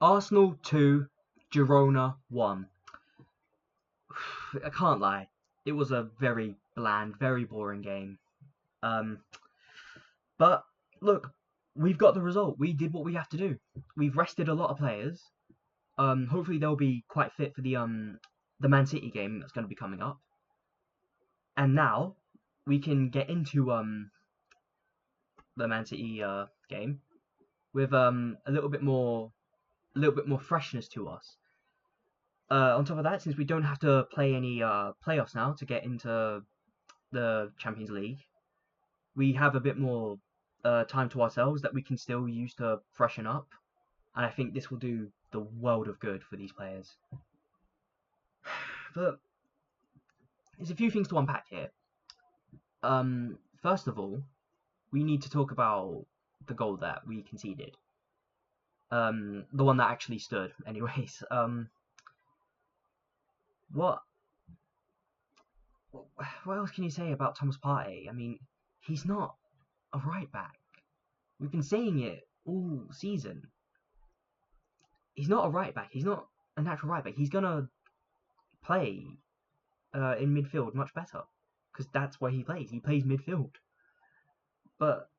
Arsenal 2, Girona 1. I can't lie. It was a very bland, very boring game. Um, but look, we've got the result. We did what we have to do. We've rested a lot of players. Hopefully they'll be quite fit for the Man City game that's going to be coming up. And now we can get into the Man City game with a little bit more freshness to us. On top of that, since we don't have to play any playoffs now to get into the Champions League, we have a bit more time to ourselves that we can still use to freshen up. And I think this will do the world of good for these players. But there's a few things to unpack here. First of all, we need to talk about the goal that we conceded. The one that actually stood, anyways. What what else can you say about Thomas Partey? I mean, he's not a right back. We've been saying it all season. He's not a right back. He's not a natural right back. He's gonna play in midfield much better because that's where he plays. He plays midfield. But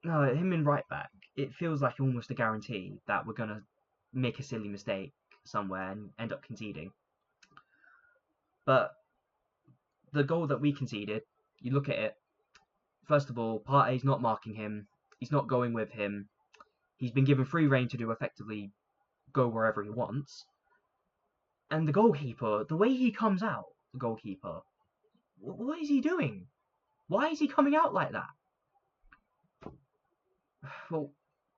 no, him in right back, it feels like almost a guarantee that we're gonna make a silly mistake somewhere and end up conceding. But the goal that we conceded, you look at it. First of all, Partey's not marking him. He's not going with him. He's been given free reign to do effectively go wherever he wants. And the goalkeeper, the way he comes out, the goalkeeper, what is he doing? Why is he coming out like that? Well,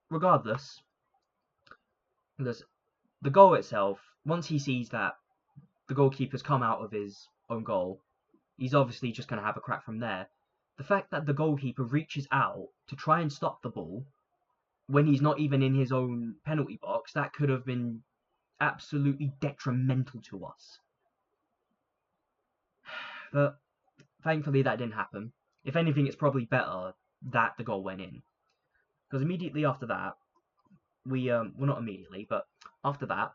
regardless, the goal itself, once he sees that the goalkeeper's come out of his own goal, he's obviously just going to have a crack from there. The fact that the goalkeeper reaches out to try and stop the ball when he's not even in his own penalty box, that could have been absolutely detrimental to us. But thankfully that didn't happen. If anything, it's probably better that the goal went in. Because immediately after that, well, not immediately, but after that,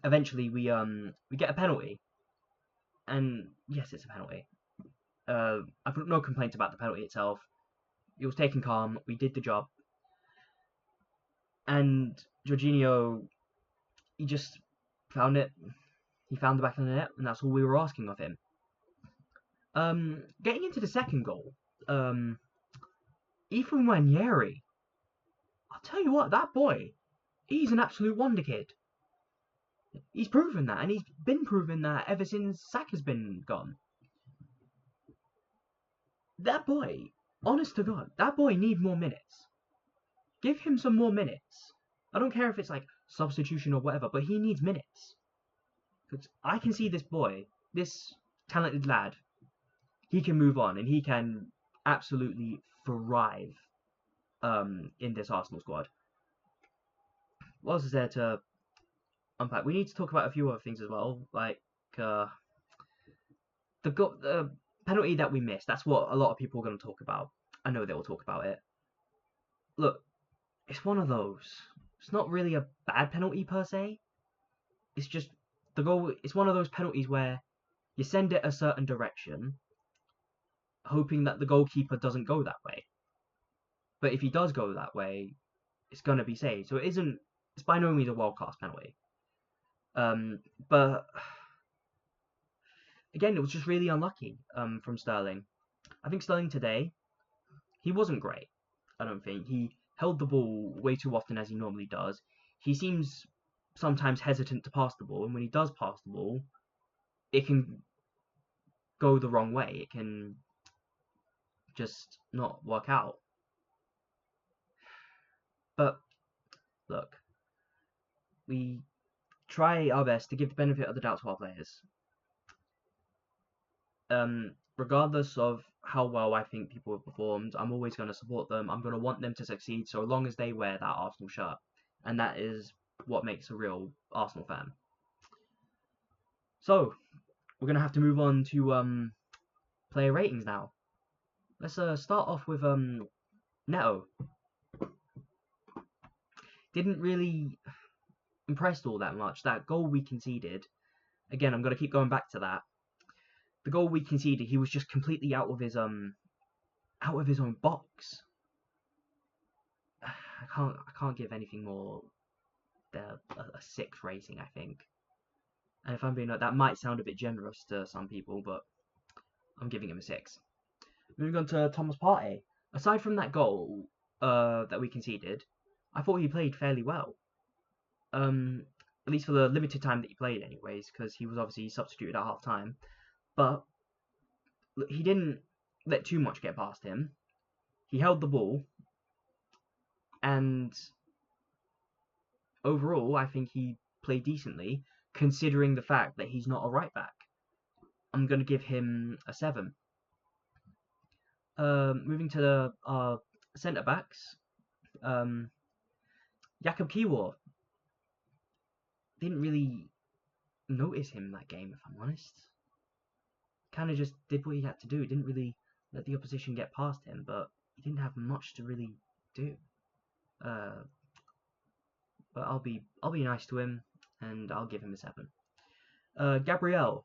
eventually we get a penalty. And yes, it's a penalty. I've got no complaints about the penalty itself. It was taken calm. We did the job. And Jorginho, he just found it. He found the back of the net, and that's all we were asking of him. Getting into the second goal, Ethan Wanyeri, I'll tell you what, that boy, he's an absolute wonder kid. He's proven that, and he's been proving that ever since Saka's been gone. That boy, honest to God, that boy needs more minutes. Give him some more minutes. I don't care if it's like substitution or whatever, but he needs minutes. Because I can see this boy, this talented lad, he can move on and he can absolutely thrive in this Arsenal squad. What else is there to unpack? We need to talk about a few other things as well, like the penalty that we missed. That's what a lot of people are going to talk about. I know they will talk about it. Look, it's one of those. It's not really a bad penalty per se. It's just the goal. It's one of those penalties where you send it a certain direction, hoping that the goalkeeper doesn't go that way. But if he does go that way, it's gonna be saved. So it isn't. It's by no means a world class penalty. But again, it was just really unlucky from Sterling. I think Sterling today, he wasn't great. I don't think he held the ball way too often as he normally does. He seems sometimes hesitant to pass the ball, and when he does pass the ball, it can go the wrong way. It can just not work out. But look, we try our best to give the benefit of the doubt to our players. Regardless of how well I think people have performed, I'm always going to support them. I'm going to want them to succeed so long as they wear that Arsenal shirt. And that is what makes a real Arsenal fan. So, we're going to have to move on to player ratings now. Let's start off with Neto. didn't really impress all that much. That goal we conceded, again, I'm going to keep going back to that. The goal we conceded, he was just completely out of his own box. I can't give anything more than a 6 rating, I think. And if I'm being honest, that might sound a bit generous to some people, but I'm giving him a 6. Moving on to Thomas Partey. Aside from that goal that we conceded, I thought he played fairly well. At least for the limited time that he played, anyways, because he was obviously substituted at half time. But he didn't let too much get past him. He held the ball, and overall, I think he played decently, considering the fact that he's not a right back. I'm going to give him a 7. Moving to the centre backs, Jakub Kiwior. Didn't really notice him in that game, if I'm honest. Kind of just did what he had to do. Didn't really let the opposition get past him, but he didn't have much to really do. But I'll be nice to him, and I'll give him a 7. Gabriel.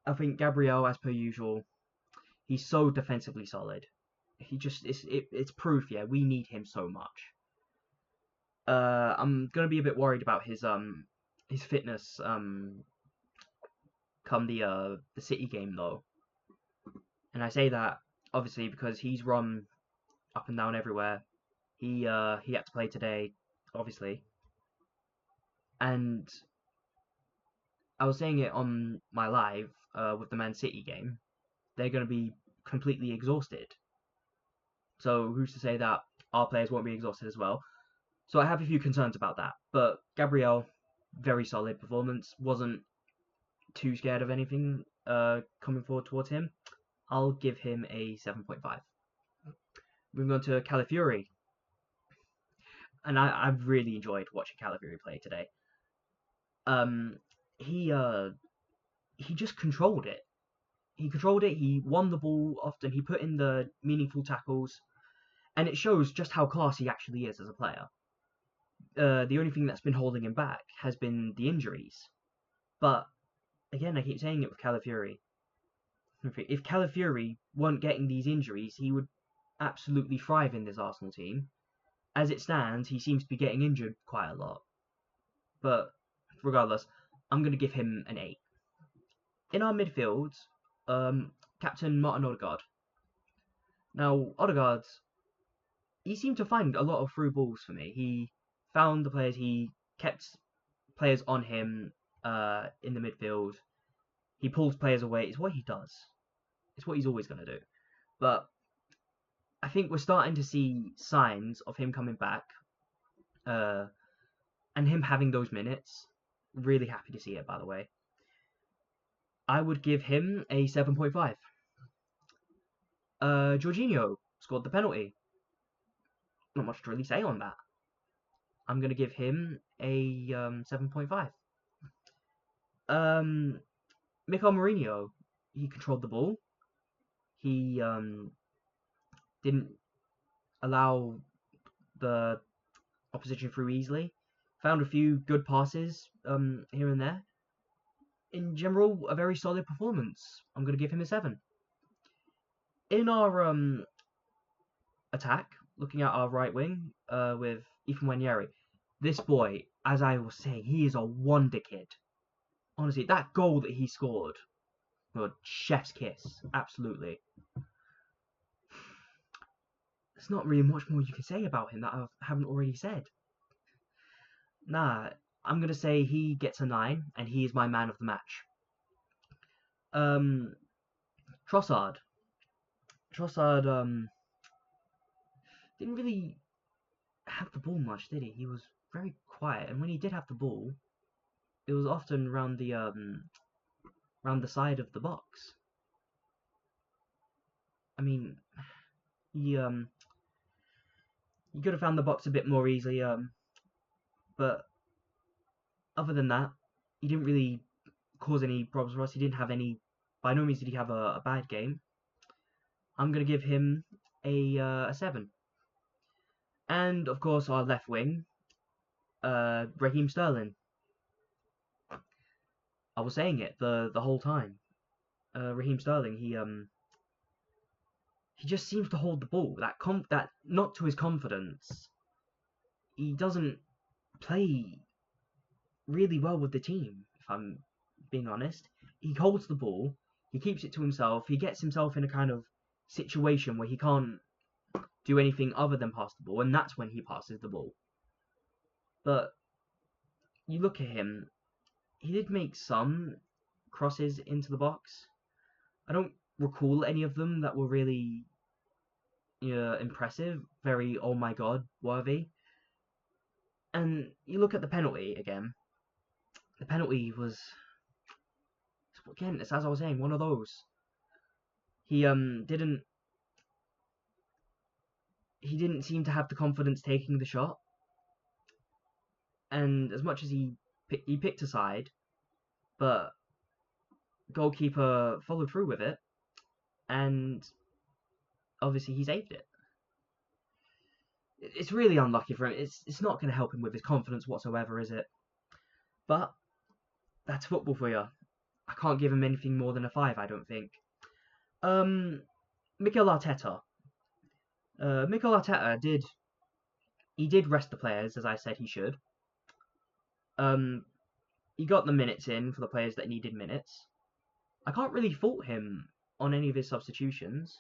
I think Gabriel, as per usual, he's so defensively solid. He just it's proof. Yeah, we need him so much. I'm gonna be a bit worried about his fitness come the City game though, and I say that obviously because he's run up and down everywhere. He had to play today, obviously, and I was saying it on my live with the Man City game. They're going to be completely exhausted. So who's to say that our players won't be exhausted as well? So I have a few concerns about that. But Gabriel, very solid performance. Wasn't too scared of anything coming forward towards him. I'll give him a 7.5. Moving on to Calafiori. And I've really enjoyed watching Calafiori play today. He just controlled it. He controlled it. He won the ball often. He put in the meaningful tackles, and it shows just how class he actually is as a player. The only thing that's been holding him back has been the injuries. But again, I keep saying it with Calafiori. If Calafiori weren't getting these injuries, he would absolutely thrive in this Arsenal team. As it stands, he seems to be getting injured quite a lot. But regardless, I'm going to give him an 8. In our midfield, Captain Martin Odegaard. Now, Odegaard, he seemed to find a lot of through balls for me. He found the players, he kept players on him in the midfield. He pulls players away. It's what he does. It's what he's always going to do. But I think we're starting to see signs of him coming back and him having those minutes. Really happy to see it, by the way. I would give him a 7.5. Jorginho scored the penalty. Not much to really say on that. I'm going to give him a 7.5. Mikel Mourinho, he controlled the ball. He didn't allow the opposition through easily. Found a few good passes here and there. In general, a very solid performance. I'm going to give him a 7. In our attack, looking at our right wing with Ethan Wanyeri, this boy, as I was saying, he is a wonder kid. Honestly, that goal that he scored, well, chef's kiss, absolutely. There's not really much more you can say about him that I haven't already said. Nah, I'm going to say he gets a 9, and he is my man of the match. Trossard. Trossard didn't really have the ball much, did he? He was very quiet, and when he did have the ball, it was often round the side of the box. I mean, he could have found the box a bit more easily, but other than that, he didn't really cause any problems for us. He didn't have any. By no means did he have a bad game. I'm gonna give him a 7. And of course, our left wing, Raheem Sterling. I was saying it the whole time. Raheem Sterling, he just seems to hold the ball. That not to his confidence. He doesn't play really well with the team, if I'm being honest. He holds the ball, he keeps it to himself, he gets himself in a kind of situation where he can't do anything other than pass the ball, and that's when he passes the ball. But you look at him, he did make some crosses into the box. I don't recall any of them that were really impressive, very oh my god worthy. And you look at the penalty again. The penalty was, again, it's as I was saying, one of those. He didn't seem to have the confidence taking the shot, and as much as he picked a side, but goalkeeper followed through with it, and obviously he saved it. It's really unlucky for him. It's not going to help him with his confidence whatsoever, is it? But that's football for you. I can't give him anything more than a 5, I don't think. Mikel Arteta. Mikel Arteta did rest the players, as I said he should. He got the minutes in for the players that needed minutes. I can't really fault him on any of his substitutions.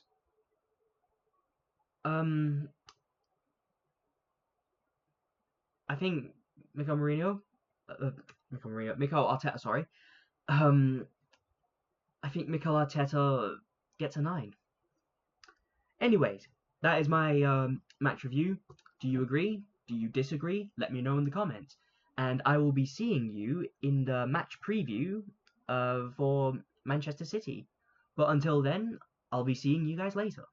I think Mikel Arteta, sorry. I think Mikel Arteta gets a 9. Anyways, that is my match review. Do you agree? Do you disagree? Let me know in the comments. And I will be seeing you in the match preview for Manchester City. But until then, I'll be seeing you guys later.